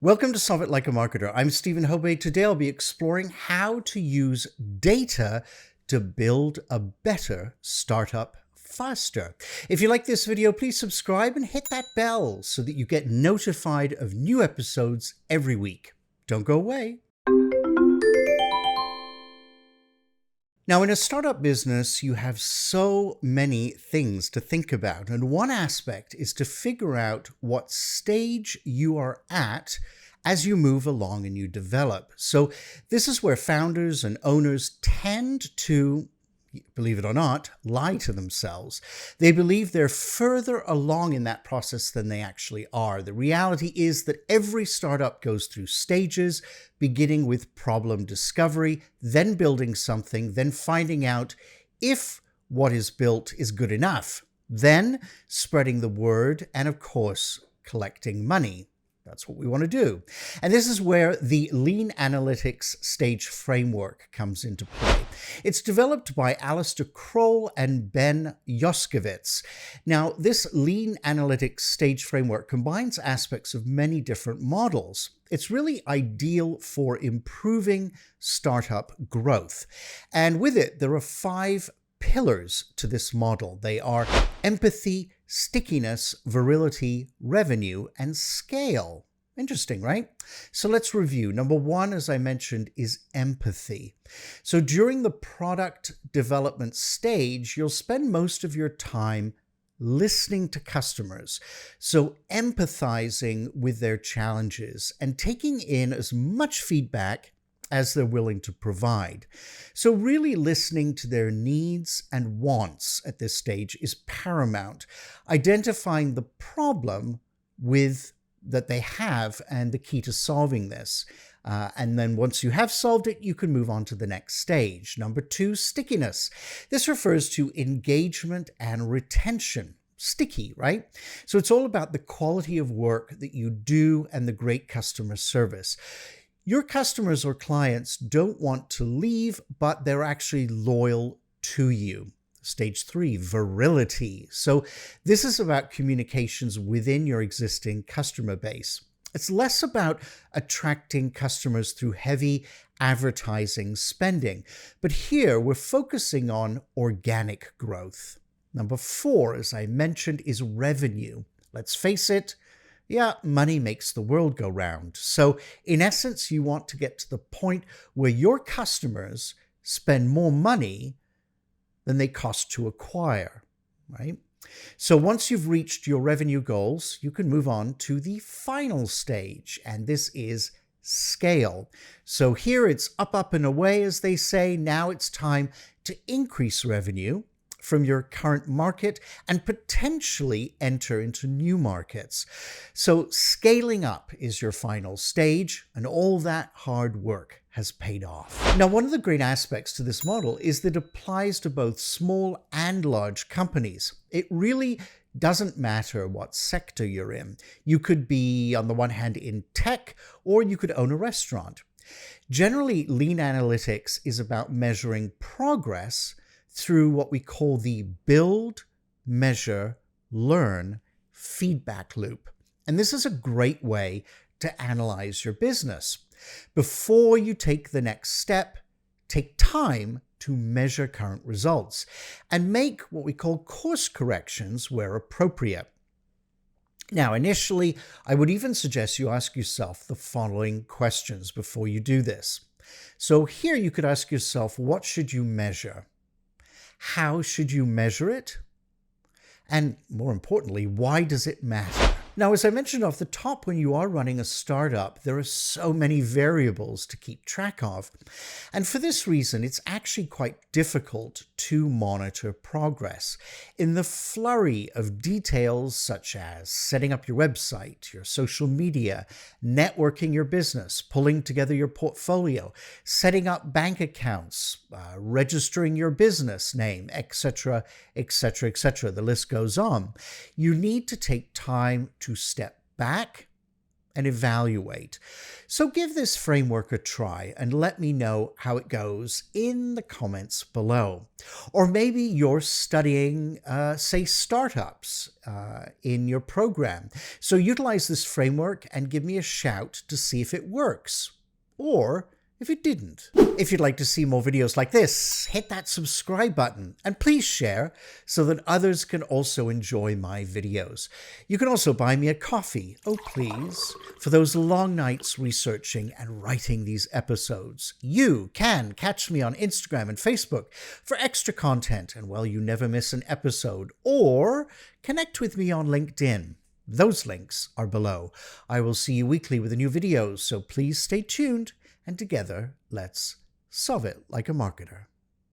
Welcome to Solve It Like a Marketer. I'm Stephen Hobay. Today I'll be exploring how to use data to build a better startup faster. If you like this video, please subscribe and hit that bell so that you get notified of new episodes every week. Don't go away. Now, in a startup business, you have so many things to think about. And one aspect is to figure out what stage you are at as you move along and you develop. So this is where founders and owners tend to, believe it or not, lie to themselves. They believe they're further along in that process than they actually are. The reality is that every startup goes through stages, beginning with problem discovery, then building something, then finding out if what is built is good enough, then spreading the word, and of course, collecting money. That's what we want to do. And this is where the Lean Analytics Stage Framework comes into play. It's developed by Alistair Kroll and Ben Yoskowitz. Now, this Lean Analytics Stage Framework combines aspects of many different models. It's really ideal for improving startup growth. And with it, there are 5 pillars to this model. They are empathy, stickiness, virility, revenue, and scale. Interesting, right? So let's review. Number 1, as I mentioned, is empathy. So during the product development stage, you'll spend most of your time listening to customers. So empathizing with their challenges and taking in as much feedback as they're willing to provide. So really listening to their needs and wants at this stage is paramount. Identifying the problem that they have and the key to solving this. And then once you have solved it, you can move on to the next stage. Number 2, stickiness. This refers to engagement and retention. Sticky, right? So it's all about the quality of work that you do and the great customer service. Your customers or clients don't want to leave, but they're actually loyal to you. Stage 3, virility. So this is about communications within your existing customer base. It's less about attracting customers through heavy advertising spending, but here we're focusing on organic growth. Number 4, as I mentioned, is revenue. Let's face it, money makes the world go round. So in essence, you want to get to the point where your customers spend more money than they cost to acquire, right? So once you've reached your revenue goals, you can move on to the final stage, and this is scale. So here it's up and away, as they say. Now it's time to increase revenue from your current market and potentially enter into new markets. So scaling up is your final stage, and all that hard work has paid off. Now, one of the great aspects to this model is that it applies to both small and large companies. It really doesn't matter what sector you're in. You could be, on the one hand, in tech, or you could own a restaurant. Generally, lean analytics is about measuring progress through what we call the build, measure, learn feedback loop. And this is a great way to analyze your business. Before you take the next step, take time to measure current results and make what we call course corrections where appropriate. Now, initially, I would even suggest you ask yourself the following questions before you do this. So here you could ask yourself, what should you measure? How should you measure it? And more importantly, why does it matter? Now, as I mentioned off the top, when you are running a startup, there are so many variables to keep track of. And for this reason, it's actually quite difficult to monitor progress. In the flurry of details such as setting up your website, your social media, networking your business, pulling together your portfolio, setting up bank accounts, registering your business name, etc., etc., etc., the list goes on. You need to take time to step back, and evaluate. So give this framework a try and let me know how it goes in the comments below. Or maybe you're studying, say, startups in your program. So utilize this framework and give me a shout to see if it works, or if it didn't. If you'd like to see more videos like this, hit that subscribe button and please share so that others can also enjoy my videos. You can also buy me a coffee, oh please, for those long nights researching and writing these episodes. You can catch me on Instagram and Facebook for extra content and, well, you never miss an episode, or connect with me on LinkedIn. Those links are below. I will see you weekly with a new video, so please stay tuned. And together, let's solve it like a marketer.